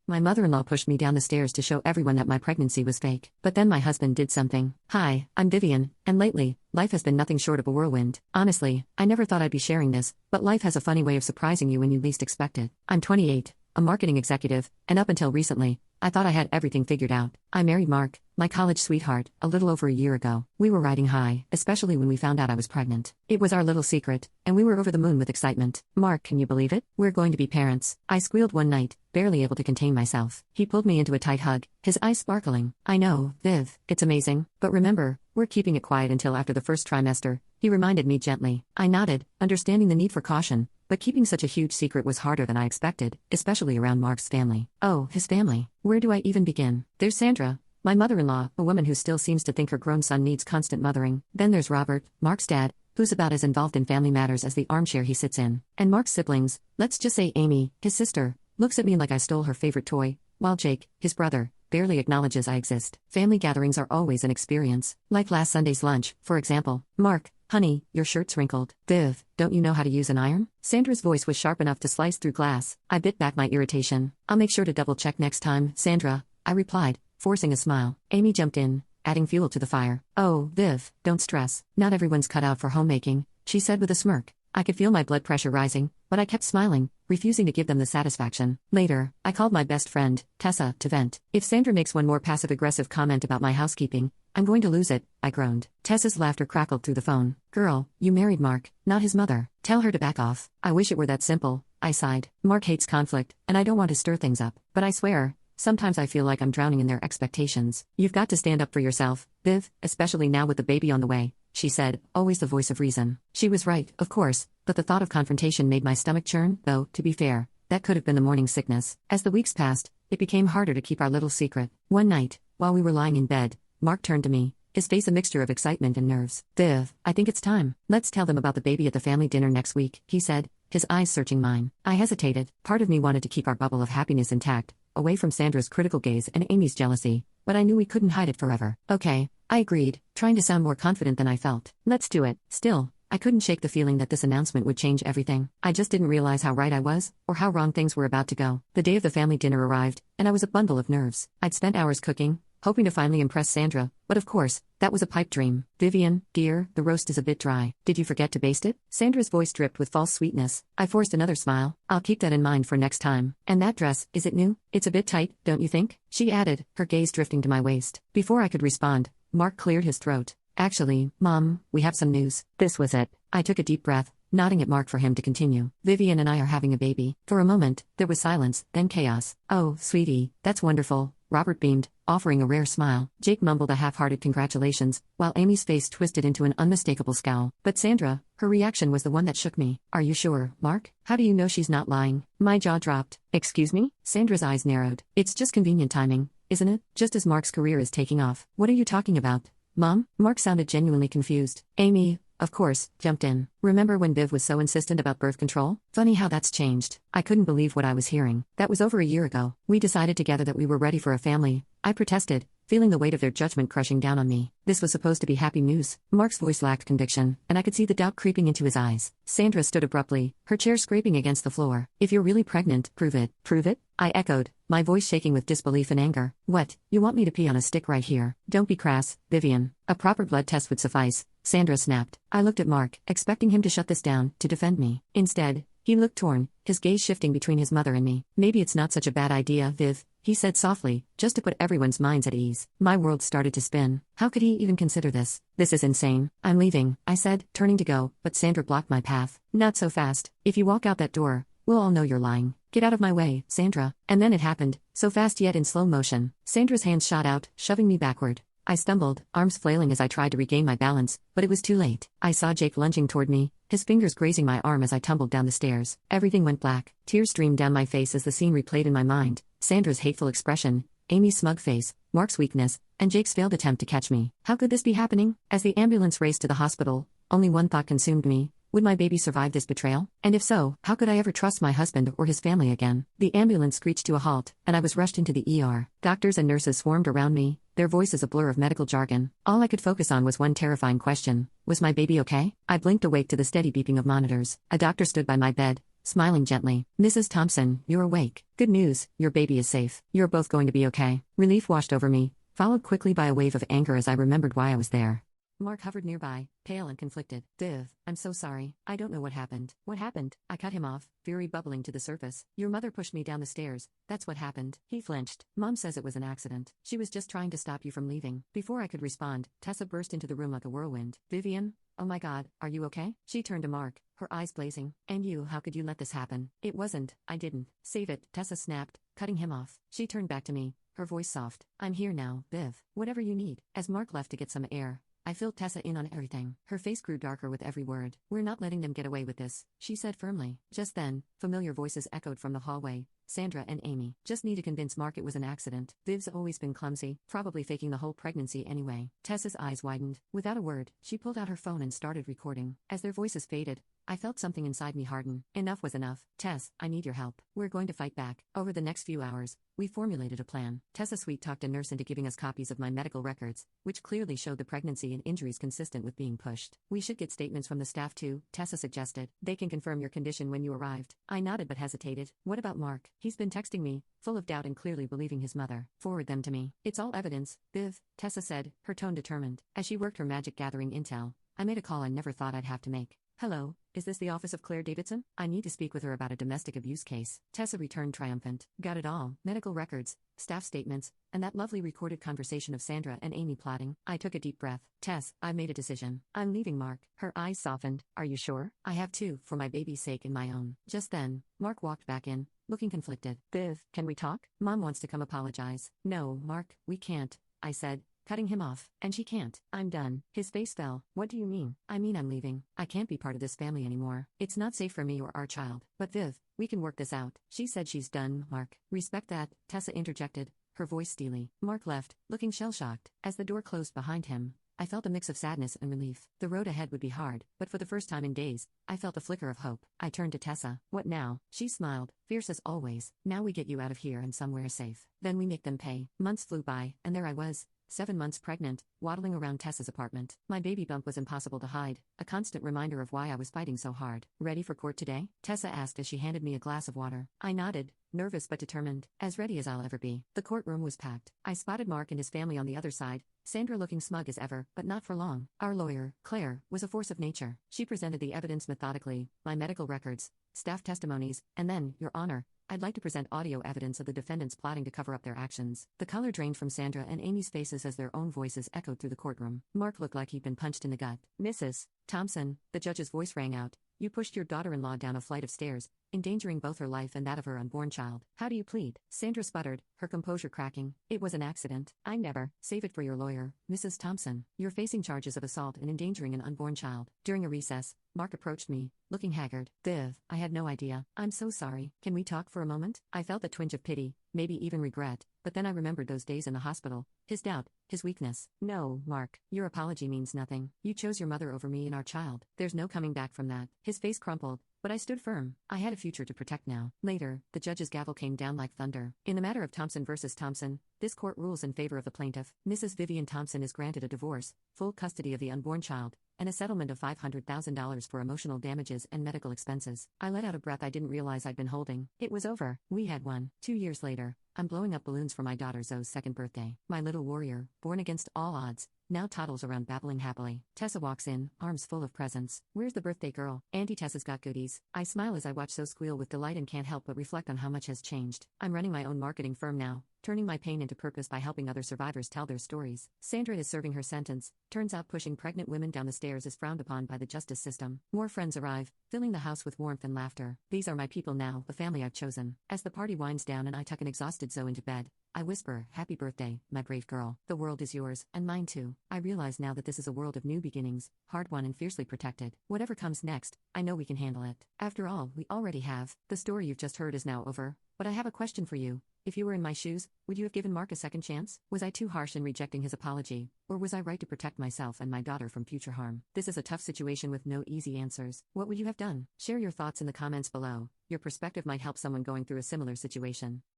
My mother-in-law pushed me down the stairs to show everyone that my pregnancy was fake. But then my husband did something. Hi, I'm Vivian, and lately, life has been nothing short of a whirlwind. Honestly, I never thought I'd be sharing this, but life has a funny way of surprising you when you least expect it. I'm 28, a marketing executive, and up until recently, I thought I had everything figured out. I married Mark, my college sweetheart, a little over a year ago. We were riding high, especially when we found out I was pregnant. It was our little secret, and we were over the moon with excitement. Mark, can you believe it? We're going to be parents. I squealed one night, barely able to contain myself. He pulled me into a tight hug, his eyes sparkling. I know, Viv, it's amazing, but remember, we're keeping it quiet until after the first trimester, he reminded me gently. I nodded, understanding the need for caution, but keeping such a huge secret was harder than I expected, especially around Mark's family. Oh, his family. Where do I even begin? There's Sandra, my mother-in-law, a woman who still seems to think her grown son needs constant mothering. Then there's Robert, Mark's dad, who's about as involved in family matters as the armchair he sits in. And Mark's siblings, let's just say Amy, his sister, looks at me like I stole her favorite toy, while Jake, his brother, barely acknowledges I exist. Family gatherings are always an experience. Like last Sunday's lunch, for example. Mark, honey, your shirt's wrinkled. Viv, don't you know how to use an iron? Sandra's voice was sharp enough to slice through glass. I bit back my irritation. I'll make sure to double-check next time, Sandra, I replied, forcing a smile. Amy jumped in, adding fuel to the fire. Oh, Viv, don't stress. Not everyone's cut out for homemaking, she said with a smirk. I could feel my blood pressure rising, but I kept smiling, refusing to give them the satisfaction. Later, I called my best friend, Tessa, to vent. If Sandra makes one more passive-aggressive comment about my housekeeping, I'm going to lose it, I groaned. Tessa's laughter crackled through the phone. Girl, you married Mark, not his mother. Tell her to back off. I wish it were that simple, I sighed. Mark hates conflict, and I don't want to stir things up. But I swear, sometimes I feel like I'm drowning in their expectations. You've got to stand up for yourself, Viv, especially now with the baby on the way, she said, always the voice of reason. She was right, of course, but the thought of confrontation made my stomach churn, though, to be fair, that could have been the morning sickness. As the weeks passed, it became harder to keep our little secret. One night, while we were lying in bed, Mark turned to me, his face a mixture of excitement and nerves. Viv, I think it's time. Let's tell them about the baby at the family dinner next week, he said, his eyes searching mine. I hesitated. Part of me wanted to keep our bubble of happiness intact, away from Sandra's critical gaze and Amy's jealousy, but I knew we couldn't hide it forever. Okay, I agreed, trying to sound more confident than I felt. Let's do it. Still, I couldn't shake the feeling that this announcement would change everything. I just didn't realize how right I was, or how wrong things were about to go. The day of the family dinner arrived, and I was a bundle of nerves. I'd spent hours cooking, hoping to finally impress Sandra, but of course, that was a pipe dream. Vivian, dear, the roast is a bit dry. Did you forget to baste it? Sandra's voice dripped with false sweetness. I forced another smile. I'll keep that in mind for next time. And that dress, is it new? It's a bit tight, don't you think? She added, her gaze drifting to my waist. Before I could respond, Mark cleared his throat. Actually, Mom, we have some news. This was it. I took a deep breath, nodding at Mark for him to continue. Vivian and I are having a baby. For a moment, there was silence, then chaos. Oh, sweetie, that's wonderful. Robert beamed, offering a rare smile. Jake mumbled a half-hearted congratulations, while Amy's face twisted into an unmistakable scowl. But Sandra, her reaction was the one that shook me. Are you sure, Mark? How do you know she's not lying? My jaw dropped. Excuse me? Sandra's eyes narrowed. It's just convenient timing, isn't it? Just as Mark's career is taking off. What are you talking about? Mom? Mark sounded genuinely confused. Amy, of course, jumped in. Remember when Viv was so insistent about birth control? Funny how that's changed. I couldn't believe what I was hearing. That was over a year ago. We decided together that we were ready for a family. I protested, feeling the weight of their judgment crushing down on me. This was supposed to be happy news. Mark's voice lacked conviction, and I could see the doubt creeping into his eyes. Sandra stood abruptly, her chair scraping against the floor. If you're really pregnant, prove it. Prove it? I echoed, my voice shaking with disbelief and anger. What, you want me to pee on a stick right here? Don't be crass, Vivian. A proper blood test would suffice, Sandra snapped. I looked at Mark, expecting him to shut this down, to defend me. Instead, he looked torn, his gaze shifting between his mother and me. Maybe it's not such a bad idea, Viv, he said softly, just to put everyone's minds at ease. My world started to spin. How could he even consider this? This is insane. I'm leaving, I said, turning to go, but Sandra blocked my path. Not so fast. If you walk out that door, we'll all know you're lying. Get out of my way, Sandra. And then it happened, so fast yet in slow motion. Sandra's hands shot out, shoving me backward. I stumbled, arms flailing as I tried to regain my balance, but it was too late. I saw Jake lunging toward me, his fingers grazing my arm as I tumbled down the stairs. Everything went black. Tears streamed down my face as the scene replayed in my mind. Sandra's hateful expression, Amy's smug face, Mark's weakness, and Jake's failed attempt to catch me. How could this be happening? As the ambulance raced to the hospital, only one thought consumed me. Would my baby survive this betrayal? And if so, how could I ever trust my husband or his family again? The ambulance screeched to a halt, and I was rushed into the ER. Doctors and nurses swarmed around me, their voices a blur of medical jargon. All I could focus on was one terrifying question. Was my baby okay? I blinked awake to the steady beeping of monitors. A doctor stood by my bed, smiling gently. Mrs. Thompson, you're awake. Good news, your baby is safe. You're both going to be okay. Relief washed over me, followed quickly by a wave of anger as I remembered why I was there. Mark hovered nearby, pale and conflicted. Viv, I'm so sorry. I don't know what happened. What happened? I cut him off, fury bubbling to the surface. Your mother pushed me down the stairs. That's what happened. He flinched. Mom says it was an accident. She was just trying to stop you from leaving. Before I could respond, Tessa burst into the room like a whirlwind. Vivian? Oh my God, are you okay? She turned to Mark, her eyes blazing. And you, how could you let this happen? It wasn't. I didn't. Save it, Tessa snapped, cutting him off. She turned back to me, her voice soft. I'm here now, Viv. Whatever you need. As Mark left to get some air, I filled Tessa in on everything. Her face grew darker with every word. We're not letting them get away with this, she said firmly. Just then, familiar voices echoed from the hallway. Sandra and Amy. Just need to convince Mark it was an accident. Viv's always been clumsy, probably faking the whole pregnancy anyway. Tessa's eyes widened. Without a word, she pulled out her phone and started recording. As their voices faded, I felt something inside me harden. Enough was enough. Tess, I need your help. We're going to fight back. Over the next few hours, we formulated a plan. Tessa sweet-talked a nurse into giving us copies of my medical records, which clearly showed the pregnancy and injuries consistent with being pushed. We should get statements from the staff too, Tessa suggested. They can confirm your condition when you arrived. I nodded but hesitated. What about Mark? He's been texting me, full of doubt and clearly believing his mother. Forward them to me. It's all evidence, Viv, Tessa said, her tone determined. As she worked her magic gathering intel, I made a call I never thought I'd have to make. Hello, is this the office of Claire Davidson? I need to speak with her about a domestic abuse case. Tessa returned triumphant. Got it all. Medical records, staff statements, and that lovely recorded conversation of Sandra and Amy plotting. I took a deep breath. Tess, I made a decision. I'm leaving Mark. Her eyes softened. Are you sure? I have to, for my baby's sake and my own. Just then, Mark walked back in, looking conflicted. Viv, can we talk? Mom wants to come apologize. No, Mark, we can't, I said, cutting him off. And she can't. I'm done. His face fell. What do you mean? I mean I'm leaving. I can't be part of this family anymore. It's not safe for me or our child. But Viv, we can work this out. She said she's done, Mark. Respect that, Tessa interjected, her voice steely. Mark left, looking shell-shocked. As the door closed behind him, I felt a mix of sadness and relief. The road ahead would be hard, but for the first time in days, I felt a flicker of hope. I turned to Tessa. What now? She smiled, fierce as always. Now we get you out of here and somewhere safe. Then we make them pay. Months flew by, and there I was, 7 months pregnant, waddling around Tessa's apartment. My baby bump was impossible to hide, a constant reminder of why I was fighting so hard. Ready for court today? Tessa asked as she handed me a glass of water. I nodded, nervous but determined, as ready as I'll ever be. The courtroom was packed. I spotted Mark and his family on the other side, Sandra looking smug as ever, but not for long. Our lawyer, Claire, was a force of nature. She presented the evidence methodically, my medical records, staff testimonies, and then, Your Honor, I'd like to present audio evidence of the defendants plotting to cover up their actions. The color drained from Sandra and Amy's faces as their own voices echoed through the courtroom. Mark looked like he'd been punched in the gut. Mrs. Thompson, the judge's voice rang out, you pushed your daughter-in-law down a flight of stairs, endangering both her life and that of her unborn child. How do you plead? Sandra sputtered, her composure cracking. It was an accident. I never. Save it for your lawyer, Mrs. Thompson. You're facing charges of assault and endangering an unborn child. During a recess, Mark approached me, looking haggard. Viv, I had no idea. I'm so sorry. Can we talk for a moment? I felt a twinge of pity, maybe even regret, but then I remembered those days in the hospital, his doubt, his weakness. No, Mark, your apology means nothing. You chose your mother over me and our child. There's no coming back from that. His face crumpled, but I stood firm. I had a future to protect now. Later, the judge's gavel came down like thunder. In the matter of Thompson versus Thompson, this court rules in favor of the plaintiff. Mrs. Vivian Thompson is granted a divorce, full custody of the unborn child, and a settlement of $500,000 for emotional damages and medical expenses. I let out a breath I didn't realize I'd been holding. It was over. We had won. 2 years later, I'm blowing up balloons for my daughter Zoe's 2nd birthday. My little warrior, born against all odds, now toddles around babbling happily. Tessa walks in, arms full of presents. Where's the birthday girl? Auntie Tessa's got goodies. I smile as I watch Zoe squeal with delight and can't help but reflect on how much has changed. I'm running my own marketing firm now, turning my pain into purpose by helping other survivors tell their stories. Sandra is serving her sentence. Turns out pushing pregnant women down the stairs is frowned upon by the justice system. More friends arrive, filling the house with warmth and laughter. These are my people now, the family I've chosen. As the party winds down and I tuck an exhausted Zoe into bed, I whisper, happy birthday, my brave girl. The world is yours, and mine too. I realize now that this is a world of new beginnings, hard-won and fiercely protected. Whatever comes next, I know we can handle it. After all, we already have. The story you've just heard is now over, but I have a question for you. If you were in my shoes, would you have given Mark a second chance? Was I too harsh in rejecting his apology, or was I right to protect myself and my daughter from future harm? This is a tough situation with no easy answers. What would you have done? Share your thoughts in the comments below. Your perspective might help someone going through a similar situation.